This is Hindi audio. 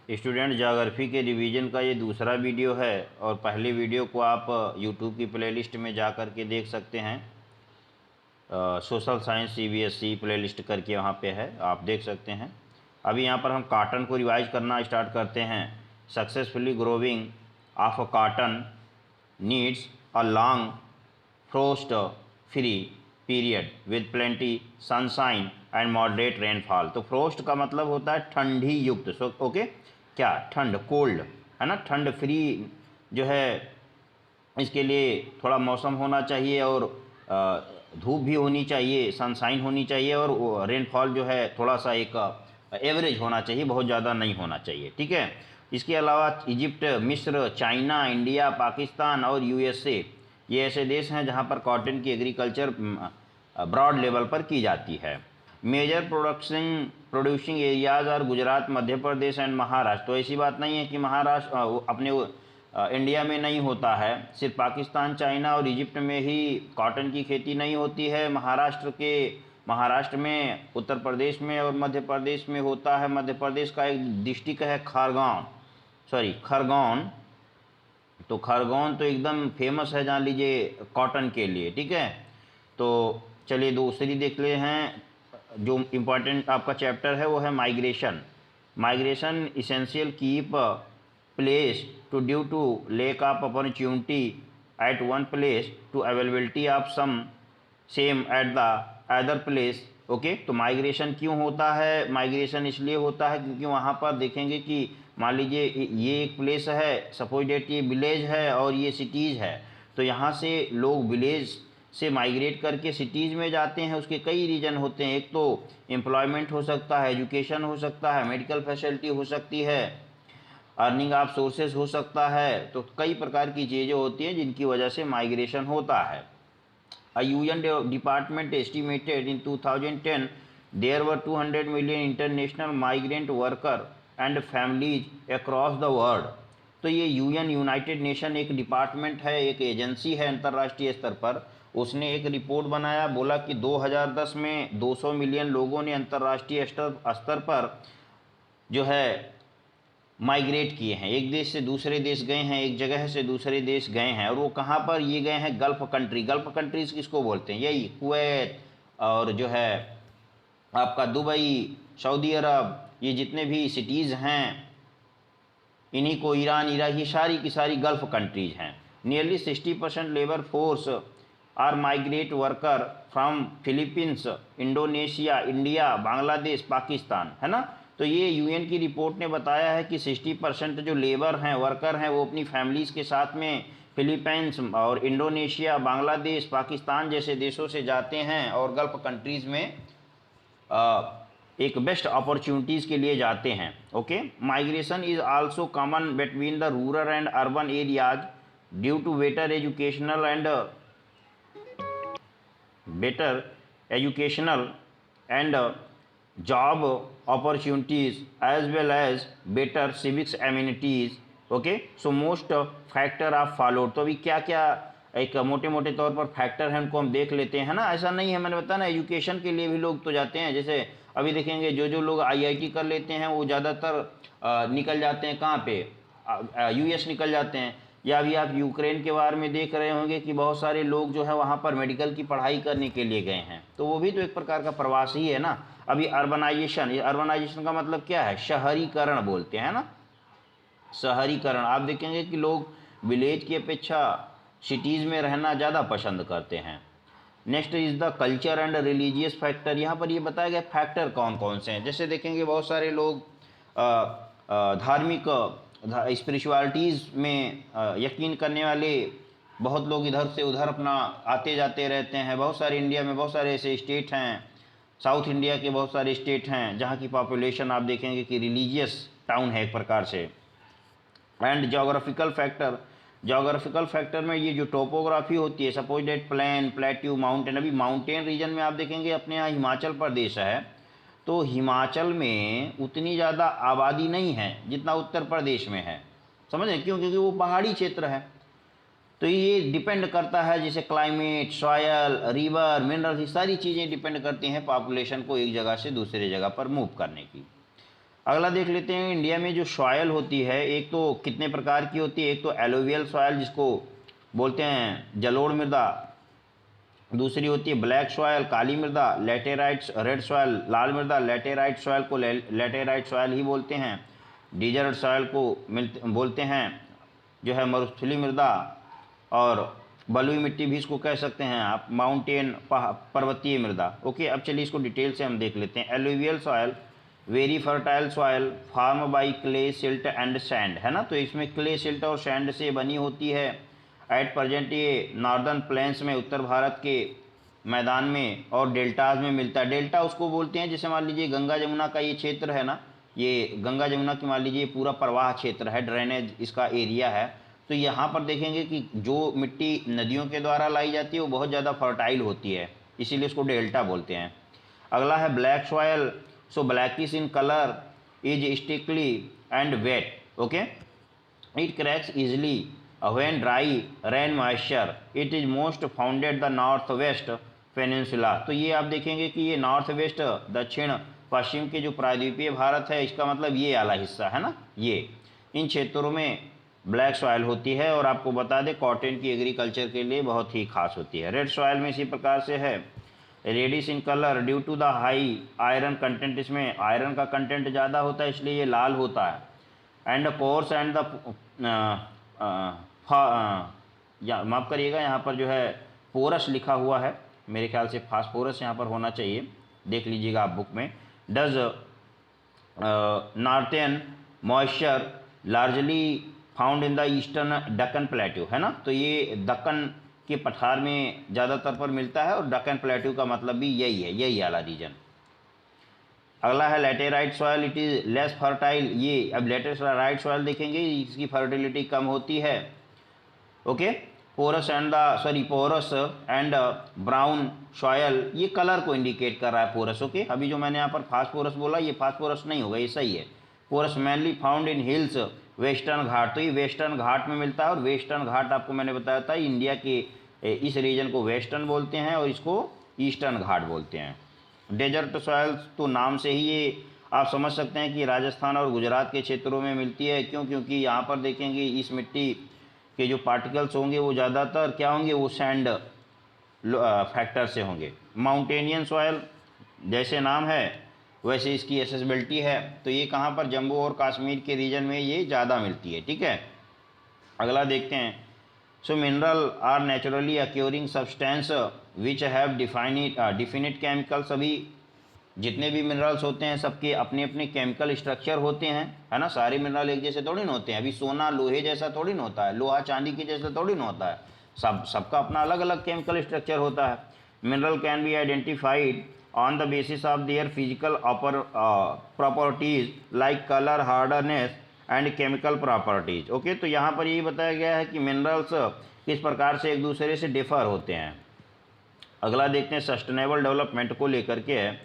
स्टूडेंट ज्योग्राफी के रिवीजन का ये दूसरा वीडियो है और पहले वीडियो को आप यूट्यूब की प्लेलिस्ट में जा कर के देख सकते हैं। सोशल साइंस सीबीएसई प्लेलिस्ट करके वहाँ पे है, आप देख सकते हैं। अभी यहाँ पर हम कॉटन को रिवाइज करना स्टार्ट करते हैं। Successfully growing of a cotton needs a long frost free period with plenty sunshine and moderate rainfall. तो फ्रोस्ट का मतलब होता है ठंडी युक्त, सो ओके, क्या ठंड, कोल्ड है ना, ठंड फ्री जो है इसके लिए थोड़ा मौसम होना चाहिए और धूप भी होनी चाहिए, सनशाइन होनी चाहिए और रेनफॉल जो है थोड़ा सा एक एवरेज होना चाहिए, बहुत ज़्यादा नहीं होना चाहिए, ठीक है। इसके अलावा इजिप्ट, मिस्र, चाइना, इंडिया, पाकिस्तान और यूएसए ये ऐसे देश हैं जहां पर कॉटन की एग्रीकल्चर ब्रॉड लेवल पर की जाती है। मेजर प्रोड्यूसिंग एरियाज और गुजरात, मध्य प्रदेश एंड महाराष्ट्र। तो ऐसी बात नहीं है कि महाराष्ट्र अपने इंडिया में नहीं होता है, सिर्फ पाकिस्तान, चाइना और इजिप्ट में ही कॉटन की खेती नहीं होती है। महाराष्ट्र में, उत्तर प्रदेश में और मध्य प्रदेश में होता है। मध्य प्रदेश का एक डिस्ट्रिक्ट है खरगोन। तो खरगोन तो एकदम फेमस है, जान लीजिए, कॉटन के लिए, ठीक है। तो चलिए दूसरी देख ले हैं, जो इम्पोर्टेंट आपका चैप्टर है वो है migration essential keep place to due to lack of opportunity at one place to availability of some same at the other place. Okay, तो माइग्रेशन क्यों होता है? माइग्रेशन इसलिए होता है क्योंकि वहाँ पर देखेंगे कि मान लीजिए ये एक प्लेस है, सपोज डेट ये विलेज है और ये सिटीज़ है, तो यहाँ से लोग विलेज से माइग्रेट करके सिटीज़ में जाते हैं। उसके कई रीज़न होते हैं, एक तो एम्प्लॉयमेंट हो सकता है, एजुकेशन हो सकता है, मेडिकल फैसिलिटी हो सकती है, अर्निंग ऑफ सोर्सेज हो सकता है। तो कई प्रकार की चीज़ें होती हैं जिनकी वजह से माइग्रेशन होता है। A UN department estimated in 2010 there were 200 million international migrant worker and families across the world। तो ये यूएन, यूनाइटेड नेशन एक डिपार्टमेंट है, एक एजेंसी है अंतर्राष्ट्रीय स्तर पर। उसने एक रिपोर्ट बनाया, बोला कि 2010 में 200 मिलियन लोगों ने अंतर्राष्ट्रीय स्तर पर जो है माइग्रेट किए हैं, एक देश से दूसरे देश गए हैं, एक जगह से दूसरे देश गए हैं। और वो कहाँ पर ये गए हैं? गल्फ कंट्रीज किसको बोलते हैं? यही कुवैत और जो है आपका दुबई, सऊदी अरब, ये जितने भी सिटीज़ हैं, इन्हीं को ईरान, इराक, ये सारी की सारी गल्फ कंट्रीज हैं। Nearly 60% labour force are migrate worker from Philippines, Indonesia, India, Bangladesh, Pakistan, है ना। तो ये यूएन की रिपोर्ट ने बताया है कि 60% जो लेबर हैं, वर्कर हैं, वो अपनी फैमिलीज़ के साथ में फिलीपींस और इंडोनेशिया, बांग्लादेश, पाकिस्तान जैसे देशों से जाते हैं और गल्फ कंट्रीज़ में एक बेस्ट अपॉर्चुनिटीज़ के लिए जाते हैं। Okay, migration is also common between the rural and urban areas due to better and job opportunities as well as better civics amenities. Okay, so most factor of followed. तो अभी क्या क्या एक मोटे मोटे तौर पर फैक्टर हैं, उनको हम देख लेते हैं ना। ऐसा नहीं है, मैंने बताया ना, एजुकेशन के लिए भी लोग तो जाते हैं। जैसे अभी देखेंगे जो लोग आईआईटी कर लेते हैं वो ज़्यादातर निकल जाते हैं कहाँ पे? यूएस निकल जाते हैं। या अभी आप यूक्रेन के बारे में देख रहे होंगे कि बहुत सारे लोग जो है वहाँ पर मेडिकल की पढ़ाई करने के लिए गए हैं, तो वो भी तो एक प्रकार का प्रवास ही है ना। अभी अर्बनाइजेशन का मतलब क्या है? शहरीकरण बोलते हैं ना, शहरीकरण। आप देखेंगे कि लोग विलेज की अपेक्षा सिटीज़ में रहना ज़्यादा पसंद करते हैं। Next is the culture and religious factor. यहाँ पर ये बताया गया फैक्टर कौन कौन से हैं। जैसे देखेंगे बहुत सारे लोग धार्मिक स्पिरिचुअलिटीज़ में यकीन करने वाले बहुत लोग इधर से उधर अपना आते जाते रहते हैं। बहुत सारे इंडिया में बहुत सारे ऐसे स्टेट हैं, साउथ इंडिया के बहुत सारे स्टेट हैं जहाँ की पॉपुलेशन आप देखेंगे कि रिलीजियस टाउन है एक प्रकार से। एंड जोग्राफिकल फैक्टर में ये जो टोपोग्राफी होती है, suppose that plain, plateau, mountain. अभी माउंटेन रीजन में आप देखेंगे अपने यहाँ हिमाचल प्रदेश है, तो हिमाचल में उतनी ज़्यादा आबादी नहीं है जितना उत्तर प्रदेश में है, समझ रहे क्यों? क्योंकि वो पहाड़ी क्षेत्र है। तो ये डिपेंड करता है, जैसे क्लाइमेट, सॉयल, रिवर, मिनरल्स, ये सारी चीज़ें डिपेंड करती हैं पॉपुलेशन को एक जगह से दूसरे जगह पर मूव करने की। अगला देख लेते हैं इंडिया में जो सॉयल होती है, एक तो कितने प्रकार की होती है। एक तो एलोवियल सॉयल जिसको बोलते हैं जलोढ़ मृदा, दूसरी होती है ब्लैक सॉयल काली मृदा, लेटेराइट रेड सॉयल लाल मृदा, लेटेराइट सॉयल को लेटेराइट सॉयल ही बोलते हैं, डिजर्ट सॉयल को बोलते हैं जो है मरुस्थलीय मृदा, और बलुई मिट्टी भी इसको कह सकते हैं आप, माउंटेन पर्वतीय मृदा। ओके, अब चलिए इसको डिटेल से हम देख लेते हैं। Alluvial soil very fertile soil form by clay silt and sand, है ना। तो इसमें क्ले सिल्ट और सैंड से बनी होती है। एट प्रेजेंट ये नॉर्दर्न प्लेन्स में, उत्तर भारत के मैदान में और डेल्टाज में मिलता है। डेल्टा उसको बोलते हैं जैसे मान लीजिए गंगा जमुना का ये क्षेत्र है ना, ये गंगा जमुना की मान लीजिए पूरा प्रवाह क्षेत्र है, ड्रेनेज इसका एरिया है। तो यहाँ पर देखेंगे कि जो मिट्टी नदियों के द्वारा लाई जाती है वो बहुत ज़्यादा फर्टाइल होती है, इसीलिए उसको डेल्टा बोलते हैं। अगला है black soil, so blackish in colour, is sticky and wet. Okay, it cracks easily when dry rain moisture, it is most founded the north west peninsula. तो ये आप देखेंगे कि ये नॉर्थ वेस्ट दक्षिण पश्चिम के जो प्रायद्वीपीय भारत है, इसका मतलब ये वाला हिस्सा है ना, ये इन क्षेत्रों में ब्लैक सॉयल होती है। और आपको बता दें कॉटन की एग्रीकल्चर के लिए बहुत ही खास होती है। रेड सॉयल में इसी प्रकार से है, reddish in colour due to the high iron content, इसमें आयरन का कंटेंट ज़्यादा होता है इसलिए ये लाल होता है। एंड कोर्स एंड द या माफ़ करिएगा, यहाँ पर जो है पोरस लिखा हुआ है, मेरे ख्याल से फास्फोरस यहाँ पर होना चाहिए, देख लीजिएगा आप बुक में। Does northern moisture largely found in the eastern Deccan plateau, है ना। तो ये दक्कन के पठार में ज़्यादातर पर मिलता है, और दक्कन प्लेट्यू का मतलब भी यही है, यही वाला रीजन। अगला है laterite soil, it is less fertile. ये अब लेटेराइट सॉयल देखेंगे, इसकी फर्टिलिटी कम होती है। Okay, porous and brown soil, ये कलर को इंडिकेट कर रहा है पोरस। ओके, अभी जो मैंने यहाँ पर फास्फोरस बोला ये फास्फोरस नहीं होगा, ये सही है। Porous mainly found in hills western घाट, तो ये वेस्टर्न घाट में मिलता है, और वेस्टर्न घाट आपको मैंने बताया था इंडिया के इस रीजन को वेस्टर्न बोलते हैं और इसको ईस्टर्न घाट बोलते हैं। डेजर्ट सॉइल्स, तो नाम से ही ये आप समझ सकते हैं कि राजस्थान और गुजरात के क्षेत्रों में मिलती है। क्यों? क्योंकि यहाँ पर देखेंगे इस मिट्टी के जो पार्टिकल्स होंगे वो ज़्यादातर क्या होंगे, वो सैंड फैक्टर से होंगे। माउंटेनियन सॉयल जैसे नाम है वैसे इसकी एसेसिबिलिटी है, तो ये कहाँ पर, जम्मू और कश्मीर के रीजन में ये ज़्यादा मिलती है। ठीक है, अगला देखते हैं। So mineral are naturally occurring substance which have definite chemical. सभी जितने भी मिनरल्स होते हैं सबके अपने अपने केमिकल स्ट्रक्चर होते हैं, है ना। सारे मिनरल एक जैसे थोड़ी ना होते हैं। अभी सोना लोहे जैसा थोड़ी ना होता है, लोहा चांदी के जैसा थोड़ी ना होता है, सबका अपना अलग अलग केमिकल स्ट्रक्चर होता है। Mineral can be identified on the basis of their physical properties like color, hardness and chemical properties। Okay, तो यहाँ पर यही बताया गया है कि मिनरल्स किस प्रकार से एक दूसरे से डिफर होते हैं। अगला देखते हैं सस्टेनेबल डेवलपमेंट को लेकर के है।